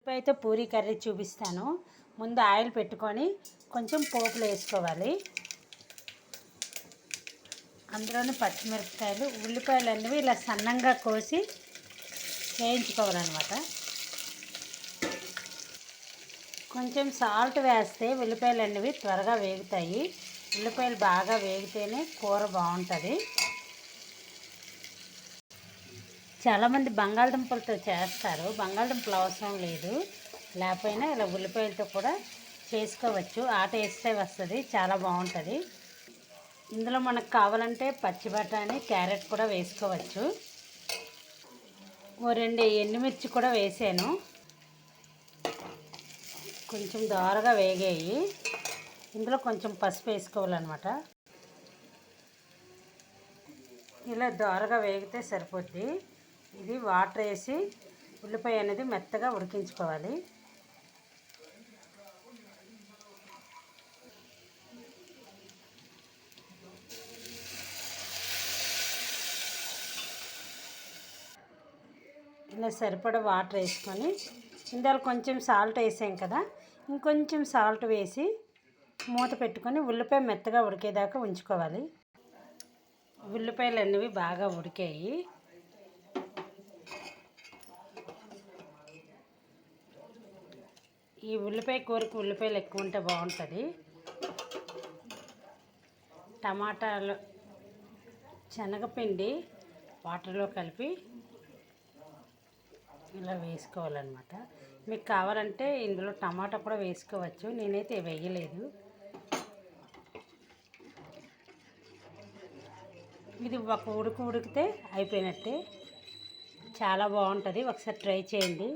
ఉల్లిపాయతో Puri curry చూపిస్తాను. ముందు oil పెట్టుకొని కొంచెం పోపులు వేసుకోవాలి. అందులోని పచ్చిమిరపకాయలు, ఉల్లిపాయలు అనేవి ఇలా సన్నంగా కోసి వేయించుకోవాలన్నమాట. కొంచెం సాల్ట్ వేస్తే ఉల్లిపాయలు అనేవి త్వరగా వేగుతాయి. ఉల్లిపాయలు బాగా వేగితేనే కూర బాగుంటుంది. చాలామంది బంగాళదుంపలతో చేస్తారు. బంగాళదుంపలు అవసరం లేదు, లేకపోయినా ఇలా ఉల్లిపాయలతో కూడా చేసుకోవచ్చు. ఆ టేస్టే వస్తుంది, చాలా బాగుంటుంది. ఇందులో మనకు కావాలంటే పచ్చి బఠానీ, క్యారెట్ కూడా వేసుకోవచ్చు. ఓ 2 ఎండుమిర్చి కూడా వేసాను. కొంచెం దోరగా వేగాయి. ఇందులో కొంచెం పసుపు వేసుకోవాలన్నమాట. ఇలా దోరగా వేగితే సరిపోద్ది. ఇది వాటర్ వేసి ఉల్లిపాయ అనేది మెత్తగా ఉడికించుకోవాలి. ఇలా సరిపడా వాటర్ వేసుకొని ఇందులో కొంచెం సాల్ట్ వేసాం కదా, ఇంకొంచెం సాల్ట్ వేసి మూత పెట్టుకొని ఉల్లిపాయ మెత్తగా ఉడికేదాకా ఉంచుకోవాలి. ఉల్లిపాయలు అనేవి బాగా ఉడికాయి. ఈ ఉల్లిపాయ కూరకు ఉల్లిపాయలు ఎక్కువ ఉంటే బాగుంటుంది. టమాటాలు, శనగపిండి వాటర్లో కలిపి ఇలా వేసుకోవాలన్నమాట. మీకు కావాలంటే ఇందులో టమాటా కూడా వేసుకోవచ్చు, నేనైతే వేయలేదు. ఇది ఒక ఉడికితే అయిపోయినట్టే. చాలా బాగుంటుంది, ఒకసారి ట్రై చేయండి.